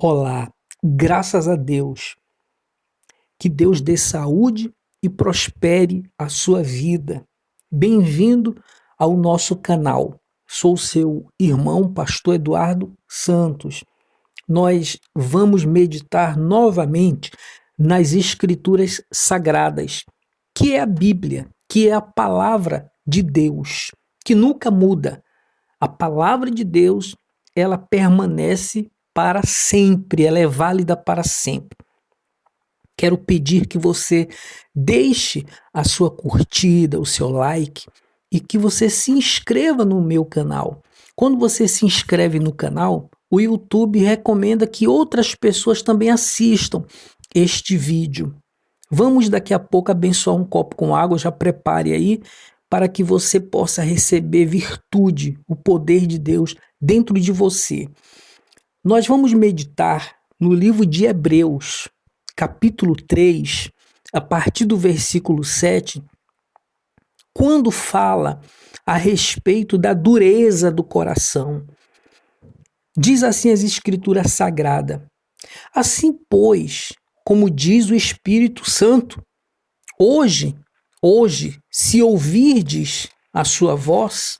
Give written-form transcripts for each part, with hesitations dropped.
Olá, graças a Deus. Que Deus dê saúde e prospere a sua vida. Bem-vindo ao nosso canal. Sou seu irmão, Pastor Eduardo Santos. Nós vamos meditar novamente nas Escrituras Sagradas, que é a Bíblia, que é a palavra de Deus, que nunca muda. A palavra de Deus, ela permanece para sempre, ela é válida para sempre. Quero pedir que você deixe a sua curtida, o seu like e que você se inscreva no meu canal. Quando você se inscreve no canal, o YouTube recomenda que outras pessoas também assistam este vídeo. Vamos daqui a pouco abençoar um copo com água, já prepare aí para que você possa receber virtude, o poder de Deus dentro de você. Nós vamos meditar no livro de Hebreus, capítulo 3, a partir do versículo 7, quando fala a respeito da dureza do coração. Diz assim as Escrituras Sagradas: assim, pois, como diz o Espírito Santo, hoje, se ouvirdes a sua voz,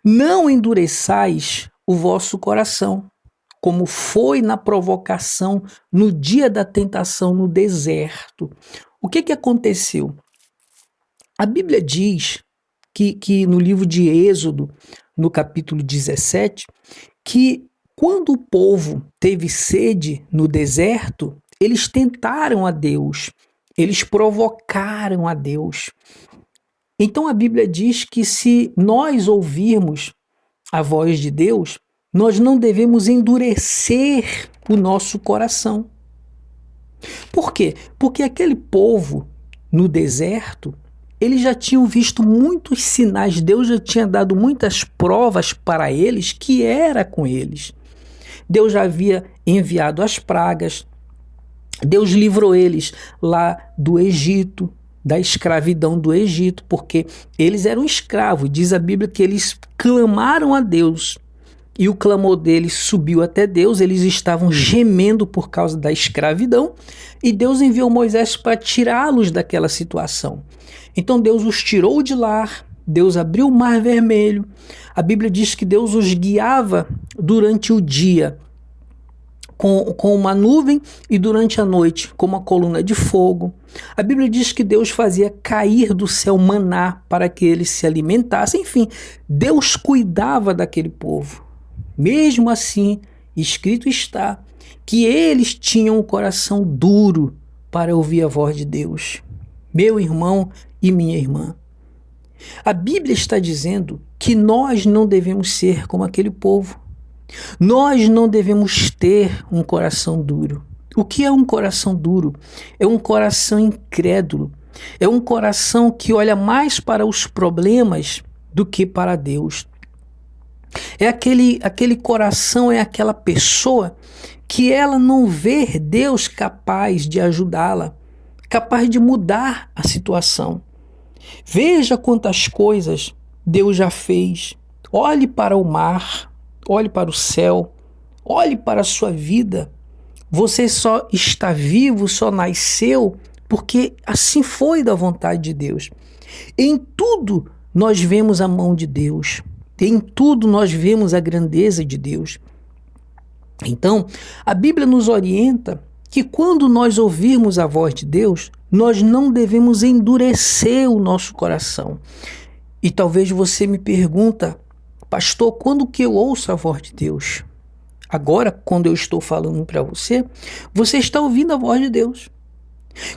não endureçais o vosso coração, como foi na provocação no dia da tentação no deserto. O que aconteceu? A Bíblia diz que no livro de Êxodo, no capítulo 17, que quando o povo teve sede no deserto, eles tentaram a Deus, eles provocaram a Deus. Então a Bíblia diz que se nós ouvirmos a voz de Deus, nós não devemos endurecer o nosso coração. Por quê? Porque aquele povo no deserto, eles já tinham visto muitos sinais, Deus já tinha dado muitas provas para eles que era com eles. Deus já havia enviado as pragas, Deus livrou eles lá do Egito, da escravidão do Egito, porque eles eram escravos. Diz a Bíblia que eles clamaram a Deus e o clamor deles subiu até Deus, eles estavam gemendo por causa da escravidão e Deus enviou Moisés para tirá-los daquela situação. Então Deus os tirou de lá, Deus abriu o mar vermelho, a Bíblia diz que Deus os guiava durante o dia com uma nuvem e durante a noite com uma coluna de fogo. A Bíblia diz que Deus fazia cair do céu maná para que eles se alimentassem. Enfim, Deus cuidava daquele povo. Mesmo assim, escrito está que eles tinham um coração duro para ouvir a voz de Deus. Meu irmão e minha irmã, a Bíblia está dizendo que nós não devemos ser como aquele povo. Nós não devemos ter um coração duro. O que é um coração duro? É um coração incrédulo. É um coração que olha mais para os problemas do que para Deus. É aquele coração, é aquela pessoa que ela não vê Deus capaz de ajudá-la, capaz de mudar a situação. Veja quantas coisas Deus já fez. Olhe para o mar, olhe para o céu, olhe para a sua vida. Você só está vivo, só nasceu porque assim foi da vontade de Deus. Em tudo nós vemos a mão de Deus. Em tudo nós vemos a grandeza de Deus. Então, a Bíblia nos orienta que quando nós ouvirmos a voz de Deus, nós não devemos endurecer o nosso coração. E talvez você me pergunta, pastor, quando que eu ouço a voz de Deus? Agora, quando eu estou falando para você, você está ouvindo a voz de Deus.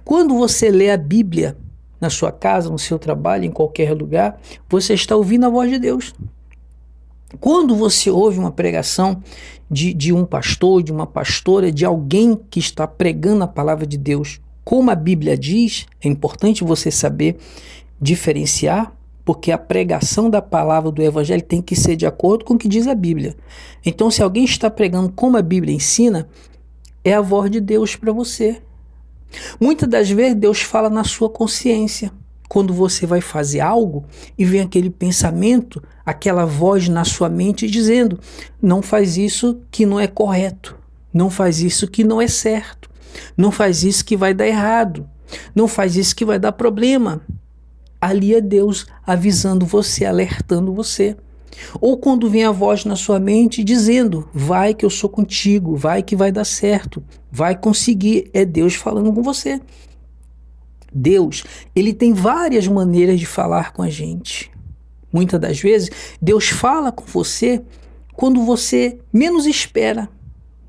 Quando você lê a Bíblia na sua casa, no seu trabalho, em qualquer lugar, você está ouvindo a voz de Deus. Quando você ouve uma pregação de um pastor, de uma pastora, de alguém que está pregando a palavra de Deus, como a Bíblia diz, é importante você saber diferenciar, porque a pregação da palavra do Evangelho tem que ser de acordo com o que diz a Bíblia. Então, se alguém está pregando como a Bíblia ensina, é a voz de Deus para você. Muitas das vezes Deus fala na sua consciência. Quando você vai fazer algo e vem aquele pensamento, aquela voz na sua mente dizendo, não faz isso que não é correto. Não faz isso que não é certo. Não faz isso que vai dar errado. Não faz isso que vai dar problema. Ali é Deus avisando você, alertando você. Ou quando vem a voz na sua mente dizendo, vai que eu sou contigo, vai que vai dar certo, vai conseguir. É Deus falando com você. Deus, ele tem várias maneiras de falar com a gente. Muitas das vezes, Deus fala com você quando você menos espera.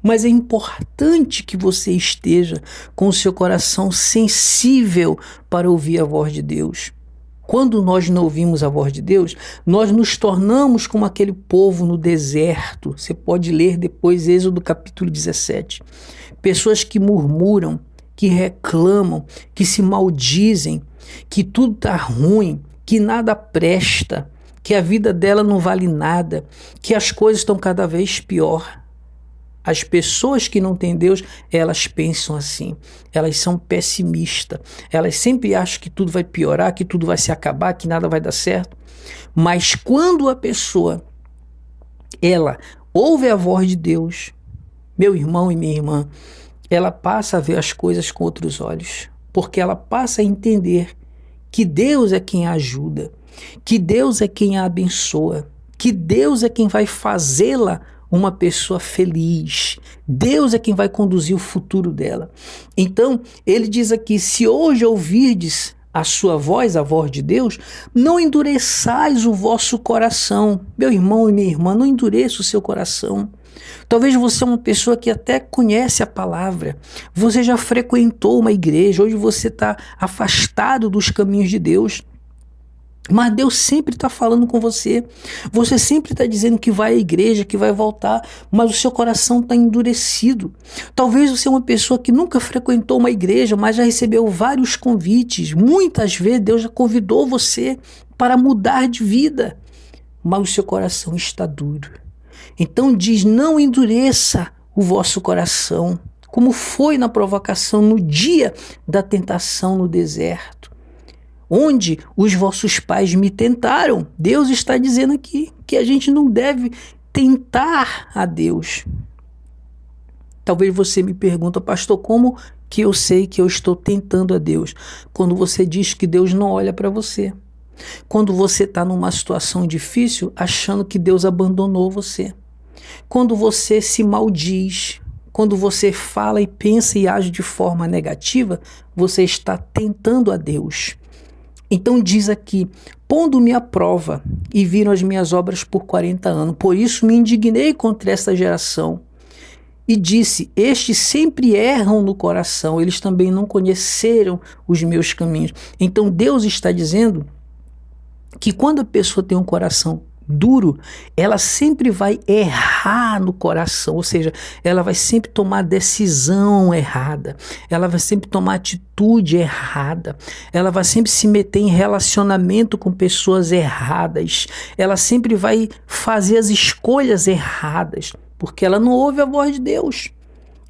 Mas é importante que você esteja com o seu coração sensível para ouvir a voz de Deus. Quando nós não ouvimos a voz de Deus, nós nos tornamos como aquele povo no deserto. Você pode ler depois Êxodo capítulo 17. Pessoas que murmuram, que reclamam, que se maldizem, que tudo está ruim, que nada presta, que a vida dela não vale nada, que as coisas estão cada vez pior. As pessoas que não têm Deus, elas pensam assim, elas são pessimistas, elas sempre acham que tudo vai piorar, que tudo vai se acabar, que nada vai dar certo. Mas quando a pessoa, ela ouve a voz de Deus, meu irmão e minha irmã, ela passa a ver as coisas com outros olhos, porque ela passa a entender que Deus é quem a ajuda, que Deus é quem a abençoa, que Deus é quem vai fazê-la uma pessoa feliz. Deus é quem vai conduzir o futuro dela. Então, ele diz aqui, se hoje ouvirdes a sua voz, a voz de Deus, não endureçais o vosso coração. Meu irmão e minha irmã, não endureça o seu coração. Talvez você é uma pessoa que até conhece a palavra, você já frequentou uma igreja, hoje você está afastado dos caminhos de Deus. Mas Deus sempre está falando com você. Você sempre está dizendo que vai à igreja, que vai voltar, mas o seu coração está endurecido. Talvez você é uma pessoa que nunca frequentou uma igreja, mas já recebeu vários convites. Muitas vezes Deus já convidou você para mudar de vida, mas o seu coração está duro. Então diz, não endureça o vosso coração, como foi na provocação no dia da tentação no deserto, onde os vossos pais me tentaram. Deus está dizendo aqui que a gente não deve tentar a Deus. Talvez você me pergunta, pastor, como que eu sei que eu estou tentando a Deus? Quando você diz que Deus não olha para você. Quando você está numa situação difícil, achando que Deus abandonou você. Quando você se maldiz, quando você fala e pensa e age de forma negativa, você está tentando a Deus. Então diz aqui, pondo-me à prova e viram as minhas obras por 40 anos. Por isso me indignei contra esta geração. E disse, estes sempre erram no coração, eles também não conheceram os meus caminhos. Então Deus está dizendo que quando a pessoa tem um coração duro, ela sempre vai errar no coração, ou seja, ela vai sempre tomar decisão errada, ela vai sempre tomar atitude errada, ela vai sempre se meter em relacionamento com pessoas erradas, ela sempre vai fazer as escolhas erradas, porque ela não ouve a voz de Deus.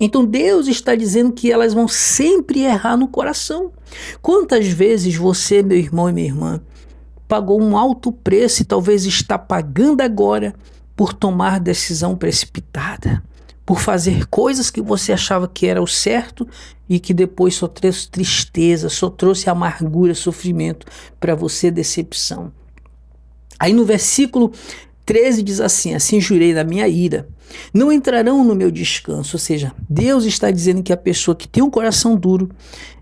Então Deus está dizendo que elas vão sempre errar no coração. Quantas vezes você, meu irmão e minha irmã, pagou um alto preço e talvez está pagando agora por tomar decisão precipitada, por fazer coisas que você achava que era o certo e que depois só trouxe tristeza, só trouxe amargura, sofrimento para você, decepção. Aí no versículo 13 diz assim, assim jurei na minha ira, não entrarão no meu descanso. Ou seja, Deus está dizendo que a pessoa que tem um coração duro,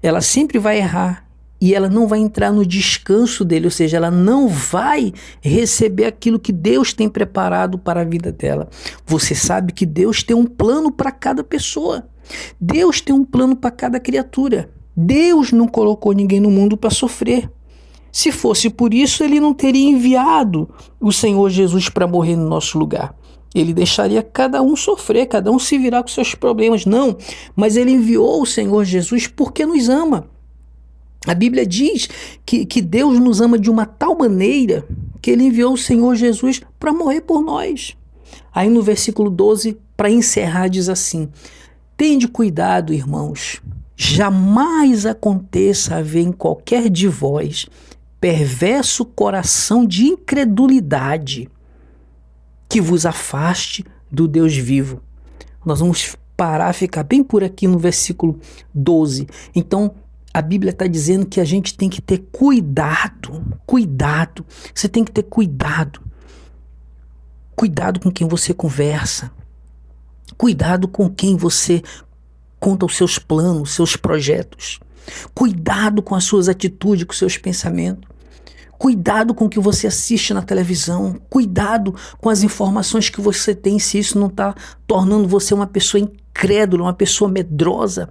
ela sempre vai errar, e ela não vai entrar no descanso dele, ou seja, ela não vai receber aquilo que Deus tem preparado para a vida dela. Você sabe que Deus tem um plano para cada pessoa. Deus tem um plano para cada criatura. Deus não colocou ninguém no mundo para sofrer. Se fosse por isso, ele não teria enviado o Senhor Jesus para morrer no nosso lugar. Ele deixaria cada um sofrer, cada um se virar com seus problemas. Não, mas ele enviou o Senhor Jesus porque nos ama. A Bíblia diz que Deus nos ama de uma tal maneira que ele enviou o Senhor Jesus para morrer por nós. Aí no versículo 12, para encerrar, diz assim, tende cuidado, irmãos, jamais aconteça haver em qualquer de vós perverso coração de incredulidade que vos afaste do Deus vivo. Nós vamos parar, ficar bem por aqui no versículo 12. Então, a Bíblia está dizendo que a gente tem que ter cuidado. Você tem que ter cuidado. Cuidado com quem você conversa. Cuidado com quem você conta os seus planos, seus projetos. Cuidado com as suas atitudes, com os seus pensamentos. Cuidado com o que você assiste na televisão. Cuidado com as informações que você tem, se isso não está tornando você uma pessoa incrédula, uma pessoa medrosa,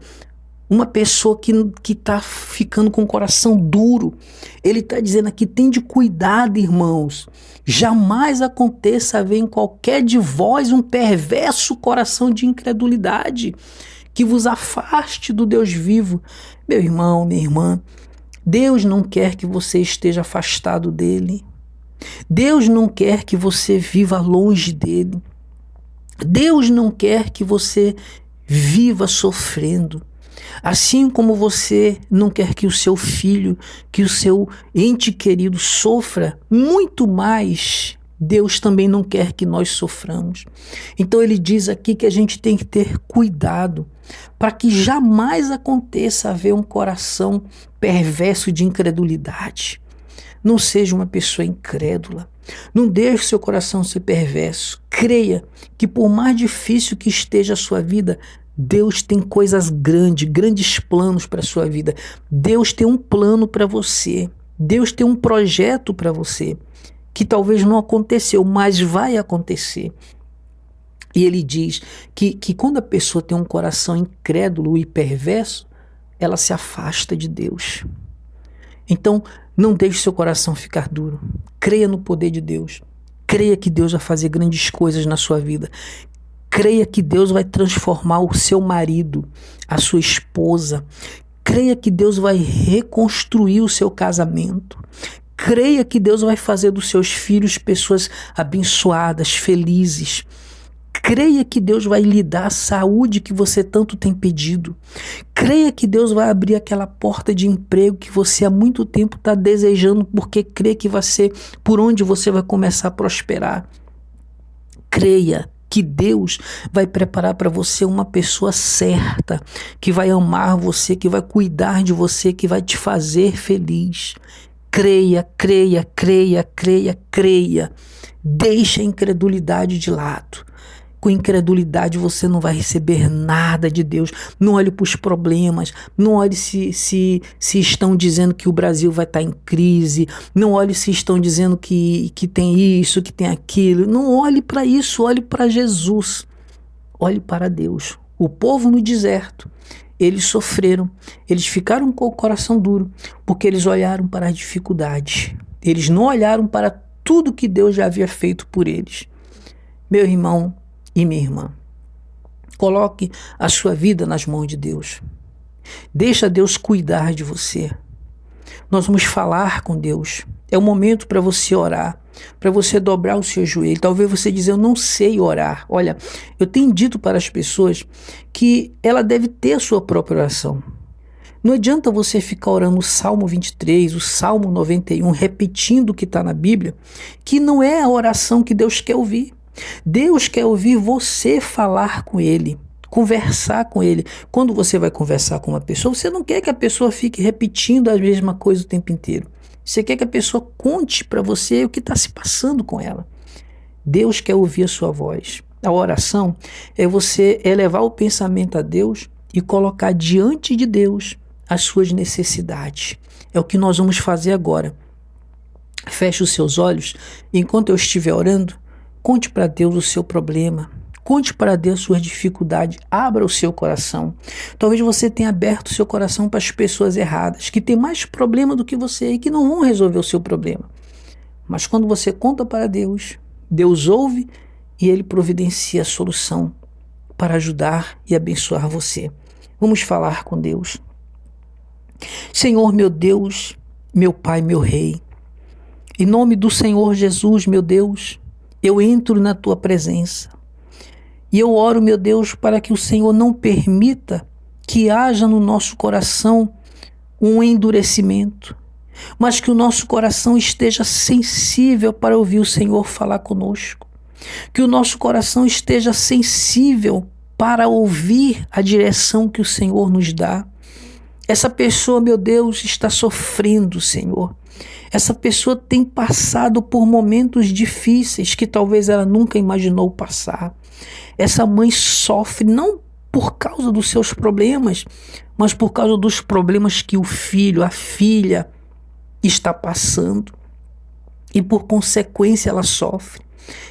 uma pessoa que está ficando com o coração duro. Ele está dizendo aqui, tende cuidado, irmãos. Jamais aconteça haver em qualquer de vós um perverso coração de incredulidade que vos afaste do Deus vivo. Meu irmão, minha irmã, Deus não quer que você esteja afastado dele. Deus não quer que você viva longe dele. Deus não quer que você viva sofrendo. Assim como você não quer que o seu filho, que o seu ente querido sofra, muito mais Deus também não quer que nós soframos. Então ele diz aqui que a gente tem que ter cuidado para que jamais aconteça haver um coração perverso de incredulidade. Não seja uma pessoa incrédula. Não deixe seu coração ser perverso. Creia que por mais difícil que esteja a sua vida, Deus tem coisas grandes planos para a sua vida. Deus tem um plano para você. Deus tem um projeto para você que talvez não aconteceu, mas vai acontecer. E ele diz que quando a pessoa tem um coração incrédulo e perverso, ela se afasta de Deus. Então, não deixe seu coração ficar duro. Creia no poder de Deus. Creia que Deus vai fazer grandes coisas na sua vida. Creia que Deus vai transformar o seu marido, a sua esposa. Creia que Deus vai reconstruir o seu casamento. Creia que Deus vai fazer dos seus filhos pessoas abençoadas, felizes. Creia que Deus vai lhe dar a saúde que você tanto tem pedido. Creia que Deus vai abrir aquela porta de emprego que você há muito tempo está desejando, porque crê que vai ser por onde você vai começar a prosperar. Creia que Deus vai preparar para você uma pessoa certa, que vai amar você, que vai cuidar de você, que vai te fazer feliz. Creia. Deixa a incredulidade de lado. Com incredulidade você não vai receber nada de Deus. Não olhe para os problemas. Não olhe se estão dizendo que o Brasil vai estar em crise. Não olhe se estão dizendo que tem isso, que tem aquilo. Não olhe para isso, olhe para Jesus. Olhe para Deus. O povo no deserto, eles sofreram. Eles ficaram com o coração duro porque eles olharam para as dificuldades. Eles não olharam para tudo que Deus já havia feito por eles. Meu irmão e minha irmã, coloque a sua vida nas mãos de Deus. Deixa Deus cuidar de você. Nós vamos falar com Deus. É o momento para você orar, para você dobrar o seu joelho. Talvez você diga, eu não sei orar. Olha, eu tenho dito para as pessoas que ela deve ter a sua própria oração. Não adianta você ficar orando o Salmo 23, o Salmo 91, repetindo o que está na Bíblia, que não é a oração que Deus quer ouvir. Deus quer ouvir você falar com Ele, conversar com Ele. Quando você vai conversar com uma pessoa, você não quer que a pessoa fique repetindo a mesma coisa o tempo inteiro. Você quer que a pessoa conte para você o que está se passando com ela. Deus quer ouvir a sua voz. A oração é você elevar o pensamento a Deus e colocar diante de Deus as suas necessidades. É o que nós vamos fazer agora. Feche os seus olhos e enquanto eu estiver orando, conte para Deus o seu problema. Conte para Deus suas dificuldades. Abra o seu coração. Talvez você tenha aberto o seu coração para as pessoas erradas, que têm mais problema do que você e que não vão resolver o seu problema. Mas quando você conta para Deus, Deus ouve e Ele providencia a solução para ajudar e abençoar você. Vamos falar com Deus. Senhor, meu Deus, meu Pai, meu Rei, em nome do Senhor Jesus, meu Deus, eu entro na Tua presença e eu oro, meu Deus, para que o Senhor não permita que haja no nosso coração um endurecimento, mas que o nosso coração esteja sensível para ouvir o Senhor falar conosco, que o nosso coração esteja sensível para ouvir a direção que o Senhor nos dá. Essa pessoa, meu Deus, está sofrendo, Senhor. Essa pessoa tem passado por momentos difíceis que talvez ela nunca imaginou passar. Essa mãe sofre não por causa dos seus problemas, mas por causa dos problemas que o filho, a filha está passando. E por consequência ela sofre.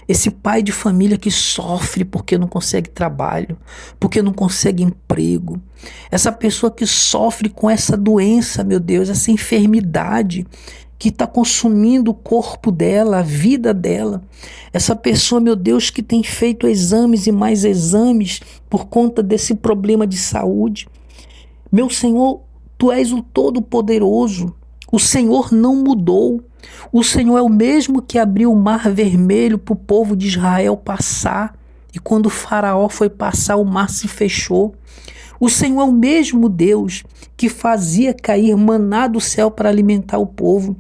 Esse pai de família que sofre porque não consegue trabalho, porque não consegue emprego. Essa pessoa que sofre com essa doença, meu Deus, essa enfermidade que está consumindo o corpo dela, a vida dela. Essa pessoa, meu Deus, que tem feito exames e mais exames por conta desse problema de saúde. Meu Senhor, Tu és o Todo-Poderoso. O Senhor não mudou. O Senhor é o mesmo que abriu o mar vermelho para o povo de Israel passar. E quando o faraó foi passar, o mar se fechou. O Senhor é o mesmo Deus que fazia cair maná do céu para alimentar o povo.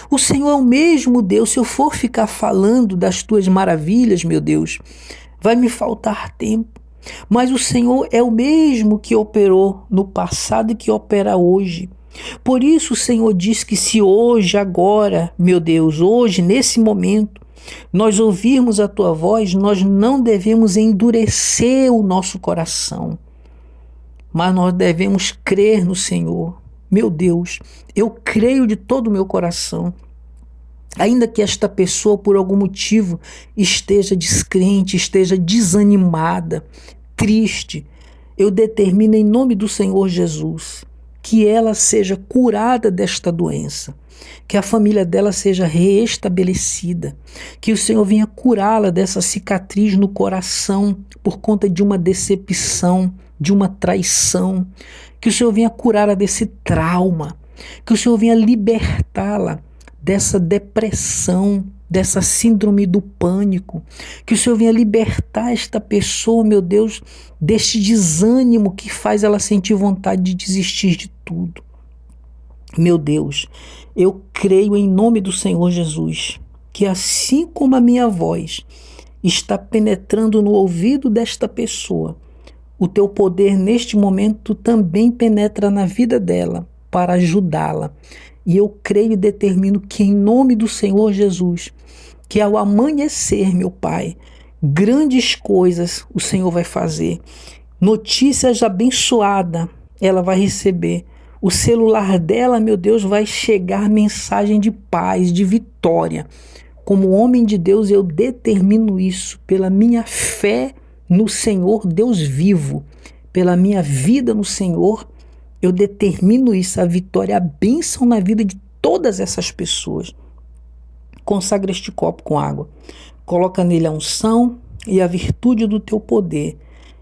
O Senhor é o mesmo Deus. Se eu for ficar falando das tuas maravilhas, meu Deus, vai me faltar tempo. Mas o Senhor é o mesmo que operou no passado e que opera hoje. Por isso o Senhor diz que se hoje, agora, meu Deus, hoje, nesse momento, nós ouvirmos a tua voz, nós não devemos endurecer o nosso coração, mas nós devemos crer no Senhor. Meu Deus, eu creio de todo o meu coração. Ainda que esta pessoa, por algum motivo, esteja descrente, esteja desanimada, triste, eu determino em nome do Senhor Jesus que ela seja curada desta doença, que a família dela seja reestabelecida, que o Senhor venha curá-la dessa cicatriz no coração por conta de uma decepção, de uma traição, que o Senhor venha curá-la desse trauma, que o Senhor venha libertá-la dessa depressão, dessa síndrome do pânico, que o Senhor venha libertar esta pessoa, meu Deus, deste desânimo que faz ela sentir vontade de desistir de tudo. Meu Deus, eu creio em nome do Senhor Jesus, que assim como a minha voz está penetrando no ouvido desta pessoa, o teu poder neste momento também penetra na vida dela para ajudá-la. E eu creio e determino que em nome do Senhor Jesus, que ao amanhecer, meu Pai, grandes coisas o Senhor vai fazer. Notícias abençoadas ela vai receber. O celular dela, meu Deus, vai chegar mensagem de paz, de vitória. Como homem de Deus, eu determino isso pela minha fé no Senhor Deus vivo, pela minha vida no Senhor. Eu determino isso, a vitória, a bênção na vida de todas essas pessoas. Consagra este copo com água. Coloca nele a unção e a virtude do teu poder.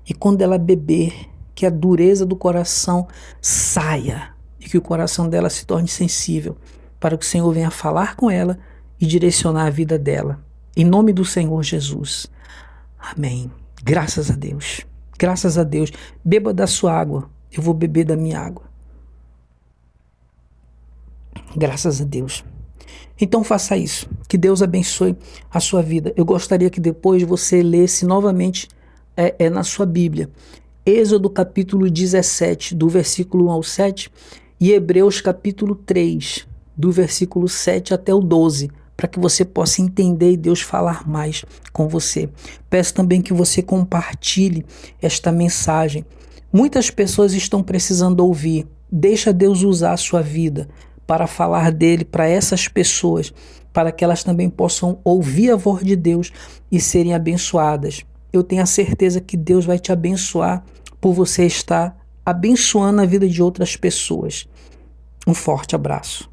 E quando ela beber, que a dureza do coração saia e que o coração dela se torne sensível, para que o Senhor venha falar com ela e direcionar a vida dela. Em nome do Senhor Jesus. Amém. Graças a Deus. Graças a Deus. Beba da sua água. Eu vou beber da minha água. Graças a Deus. Então faça isso. Que Deus abençoe a sua vida. Eu gostaria que depois você lesse novamente na sua Bíblia. Êxodo capítulo 17, do versículo 1 ao 7. E Hebreus capítulo 3, do versículo 7 até o 12. Para que você possa entender e Deus falar mais com você. Peço também que você compartilhe esta mensagem. Muitas pessoas estão precisando ouvir. Deixa Deus usar a sua vida para falar dele para essas pessoas, para que elas também possam ouvir a voz de Deus e serem abençoadas. Eu tenho a certeza que Deus vai te abençoar por você estar abençoando a vida de outras pessoas. Um forte abraço.